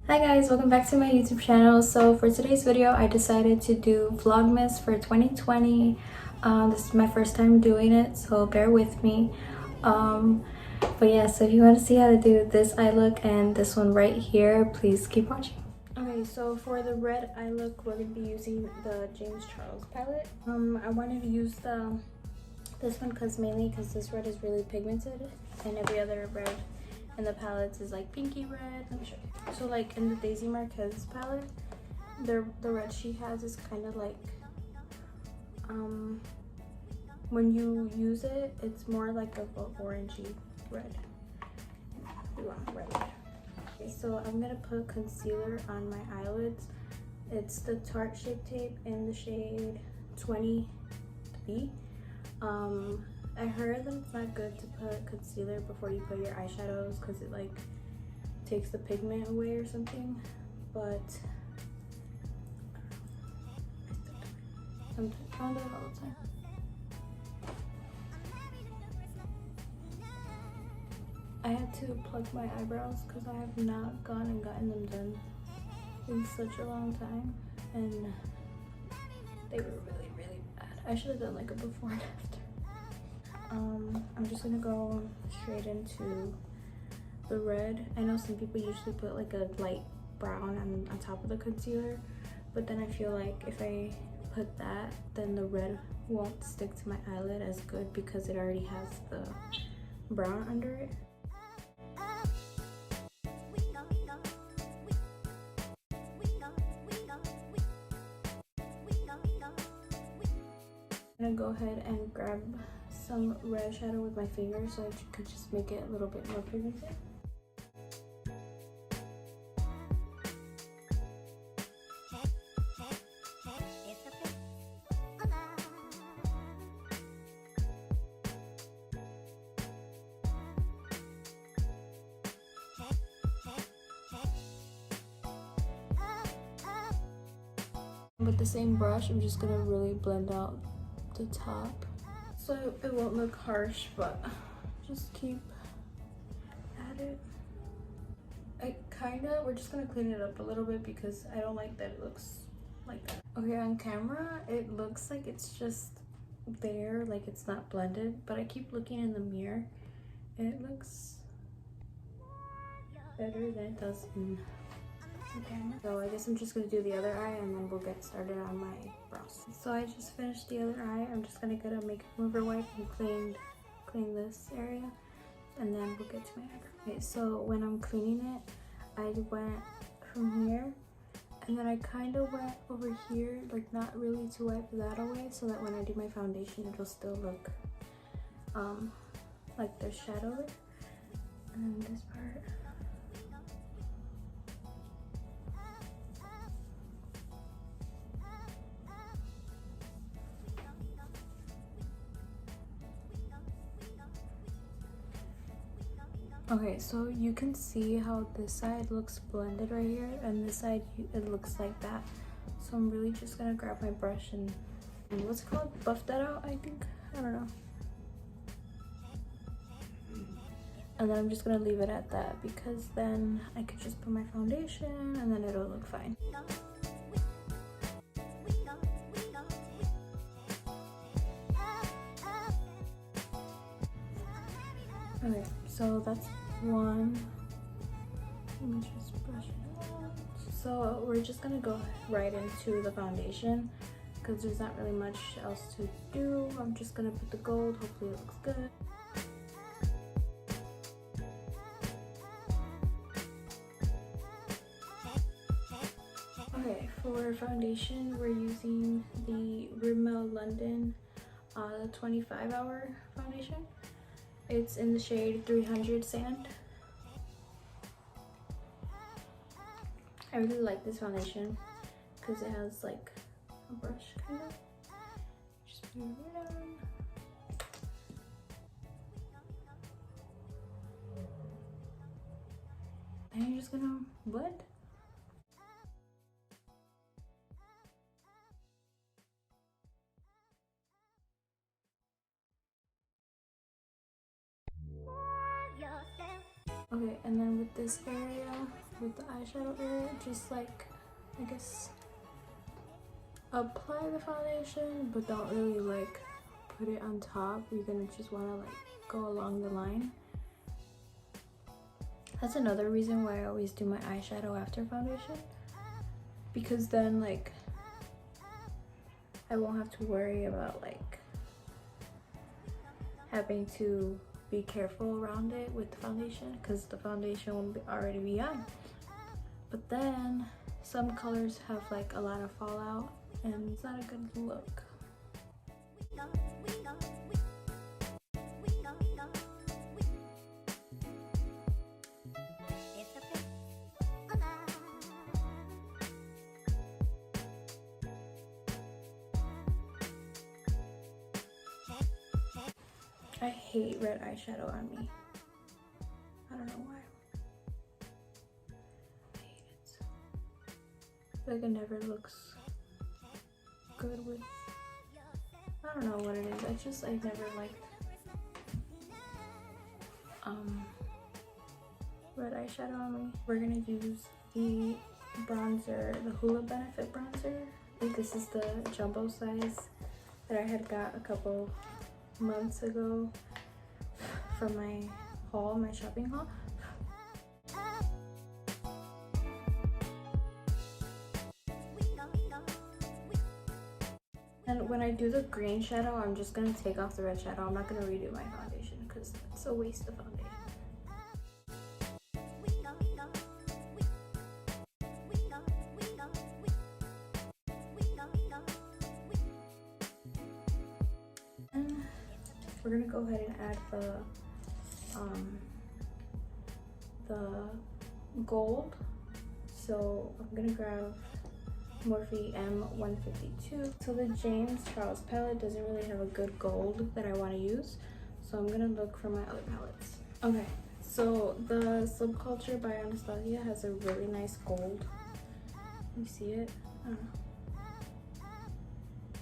Hi guys, welcome back to my YouTube channel. So for today's video, I decided to do vlogmas for 2020. This is my first time doing it, so bear with me. But yeah, so if you want to see how to do this eye look and this one right here, please keep watching. Okay, so for the red eye look, we're going to be using the James Charles palette. I wanted to use this one mainly because this red is really pigmented and every other red in the palettes is like pinky red. Let me show you. So like in the Daisy Marquez palette, the red she has is kind of like when you use it, it's more like an orangey red. We want red. Okay, so I'm gonna put concealer on my eyelids. It's the Tarte Shape Tape in the shade 23. I heard that it's not good to put concealer before you put your eyeshadows because it like takes the pigment away or something, but sometimes I don't do it all the time. I had to pluck my eyebrows because I have not gone and gotten them done in such a long time, and they were really bad. I should have done like a before and after. I'm just gonna go straight into the red. I know some people usually put like a light brown on top of the concealer, but then I feel like if I put that, then the red won't stick to my eyelid as good because it already has the brown under it. I'm gonna go ahead and grab some red shadow with my finger so I could just make it a little bit more pigmented. With the same brush, I'm just gonna really blend out the top so it won't look harsh, but just keep at it. We're just gonna clean it up a little bit because I don't like that it looks like that. Okay, on camera it looks like it's just there, like it's not blended, but I keep looking in the mirror and it looks better than it does in the camera. So I guess I'm just gonna do the other eye and then we'll get started on my brows. So I just finished the other eye. I'm just gonna get a makeup remover wipe and clean this area, and then we'll get to my eyebrow. Okay, so when I'm cleaning it, I went from here and then I kind of went over here, like not really to wipe that away so that when I do my foundation it'll still look like there's shadow there. And then this part. Okay, so you can see how this side looks blended right here, and this side it looks like that. So I'm really just gonna grab my brush and what's it called? Buff that out, I think. I don't know. And then I'm just gonna leave it at that because then I could just put my foundation and then it'll look fine. Okay, so that's one. Let me just brush it out. So we're just gonna go right into the foundation because there's not really much else to do. I'm just gonna put the gold, hopefully it looks good. Okay, for foundation, we're using the Rimmel London 25-hour foundation. It's in the shade 300 Sand. I really like this foundation because it has like a brush kind of. Just put it around. And you're just gonna blend. Okay, and then with this area, with the eyeshadow area, just like, I guess, apply the foundation, but don't really like put it on top. You're gonna just want to like go along the line. That's another reason why I always do my eyeshadow after foundation, because then like I won't have to worry about like having to be careful around it with the foundation, because the foundation will already be on. But then some colors have like a lot of fallout and it's not a good look. I hate red eyeshadow on me. I don't know why. I hate it. I feel like it never looks good with, I don't know what it is. I never liked red eyeshadow on me. We're gonna use the bronzer, the Hula Benefit bronzer. I think this is the jumbo size that I had got a couple months ago from my haul, my shopping haul. And when I do the green shadow, I'm just gonna take off the red shadow. I'm not gonna redo my foundation because it's a waste of foundation. And we're gonna go ahead and add the gold. So I'm gonna grab Morphe M152. So the James Charles palette doesn't really have a good gold that I want to use, so I'm gonna look for my other palettes. Okay, so the Subculture by Anastasia has a really nice gold. You see it? I don't know.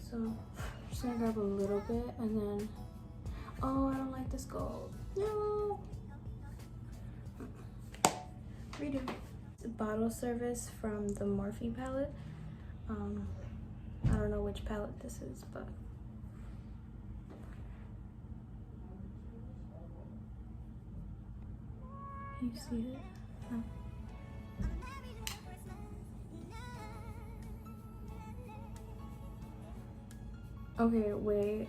So I'm just gonna grab a little bit and then, oh, I don't like this gold. No. Redo. Bottle service from the Morphe palette. I don't know which palette this is, but you see it? No. Okay, wait.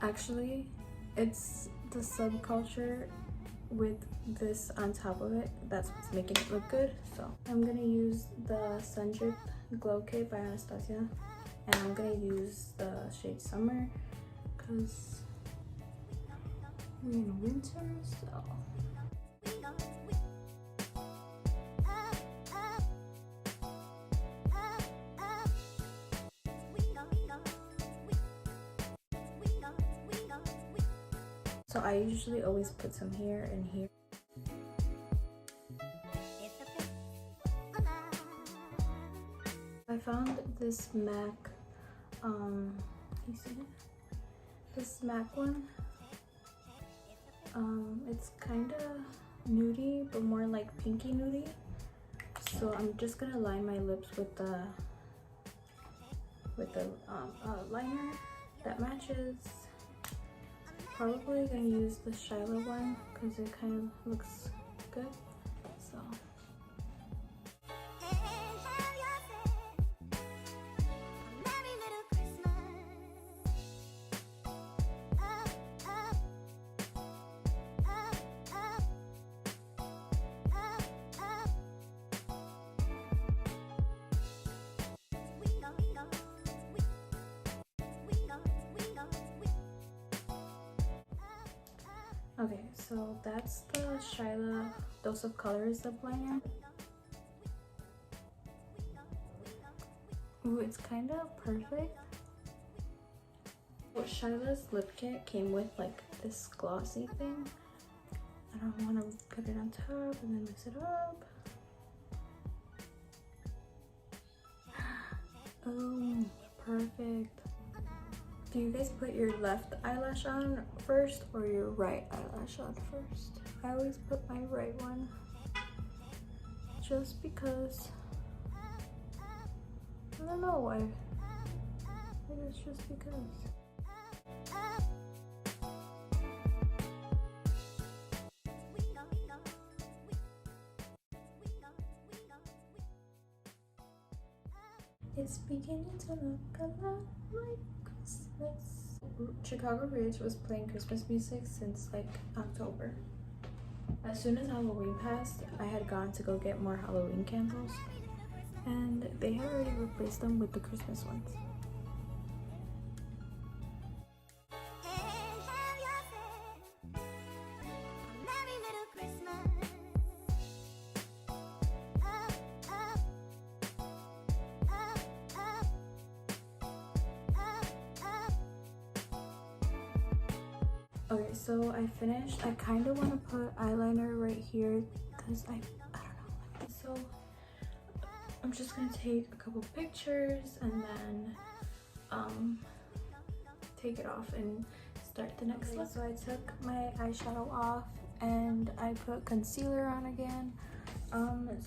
Actually, it's the Subculture with this on top of it that's what's making it look good. So I'm gonna use the Sun Drip Glow Kit by Anastasia, and I'm gonna use the shade Summer because we're in winter, so I usually always put some here and here. I found this MAC, you see it? This MAC one. It's kind of nudie, but more like pinky nudie. So I'm just gonna line my lips with the liner that matches. Probably gonna use the Shyla one because it kind of looks good. So okay, so that's the Shyla Dose of Colors lip liner. Ooh, it's kind of perfect. Well, Shyla's lip kit came with like this glossy thing. I don't want to put it on top and then mix it up. Oh, perfect. Do you guys put your left eyelash on first or your right eyelash on first? I always put my right one. just because. I don't know why. It is just because. It's beginning to look a lot like Christmas. Chicago Ridge was playing Christmas music since like October. As soon as Halloween passed, I had gone to go get more Halloween candles, and they had already replaced them with the Christmas ones. Okay, so I finished. I kind of want to put eyeliner right here because I don't know. So I'm just gonna take a couple pictures and then take it off and start the next look. So I took my eyeshadow off and I put concealer on again.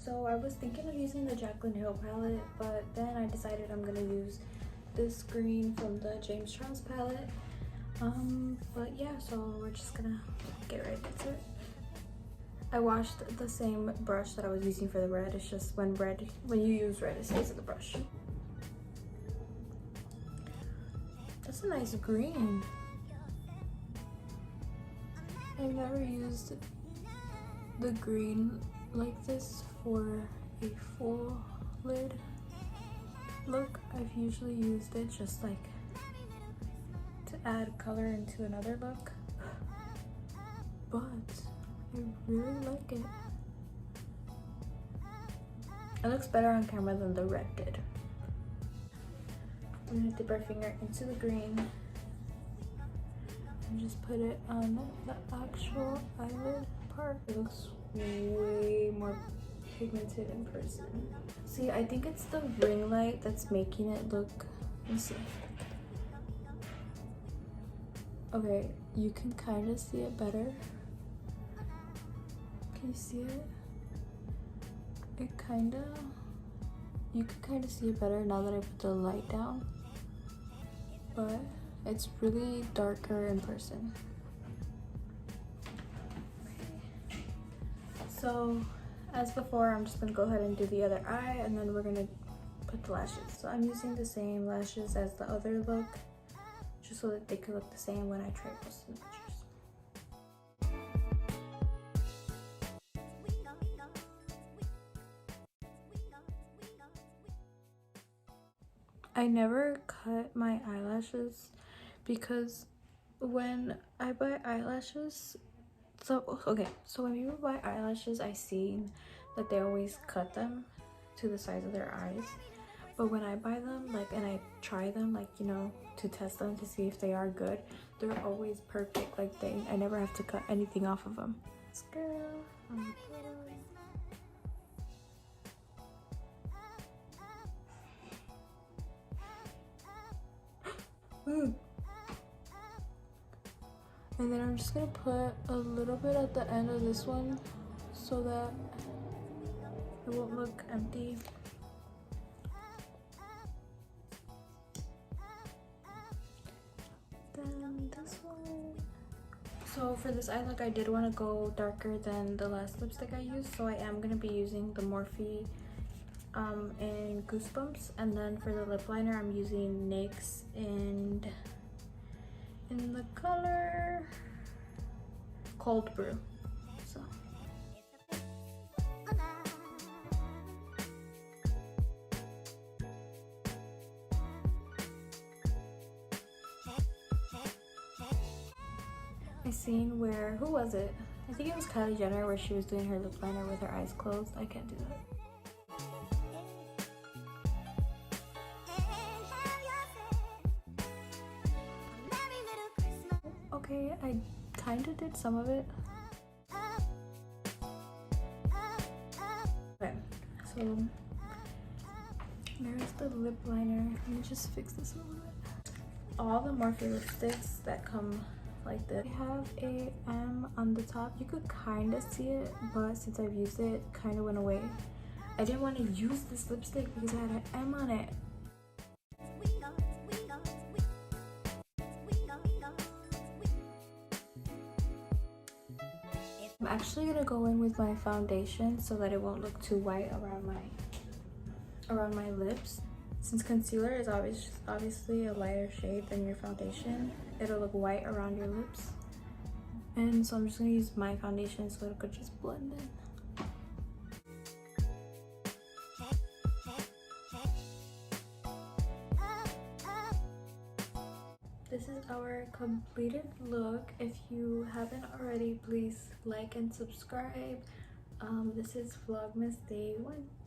So I was thinking of using the Jaclyn Hill palette, but then I decided I'm gonna use this green from the James Charles palette. But yeah, so we're just gonna get right into it. I washed the same brush that I was using for the red. It's just when you use red, it stays in the brush. That's a nice green. I've never used the green like this for a full lid look. I've usually used it just like to add color into another look, but I really like it. It looks better on camera than the red did. I'm gonna dip our finger into the green and just put it on the actual eyelid part. It looks way more pigmented in person. See, I think it's the ring light that's making it look, let me see. Okay, you can kind of see it better. Can you see it? You can kind of see it better now that I put the light down. But it's really darker in person. Okay. So, as before, I'm just gonna go ahead and do the other eye and then we're gonna put the lashes. So I'm using the same lashes as the other look, just so that they could look the same when I try posting the pictures. I never cut my eyelashes because when I buy eyelashes, so when people buy eyelashes, I see that they always cut them to the size of their eyes. But when I buy them, like, and I try them, like, you know, to test them to see if they are good, they're always perfect. Like, I never have to cut anything off of them. Girl, and then I'm just gonna put a little bit at the end of this one so that it won't look empty. Then this one. So for this eye look, I did want to go darker than the last lipstick I used, so I am gonna be using the Morphe in Goosebumps, and then for the lip liner, I'm using NYX and in the color Cold Brew. So I seen where, who was it? I think it was Kylie Jenner, where she was doing her lip liner with her eyes closed. I can't do that. Okay, I kind of did some of it. Okay, so there's the lip liner. Let me just fix this a little bit. All the Morphe lipsticks that come like this, they have a M on the top. You could kind of see it, but since I've used it, it kind of went away. I didn't want to use this lipstick because I had an M on it. I'm actually gonna go in with my foundation so that it won't look too white around my lips. Since concealer is obviously a lighter shade than your foundation, it'll look white around your lips. And so I'm just gonna use my foundation so it could just blend in. This is our completed look. If you haven't already, please like and subscribe. This is Vlogmas Day 1.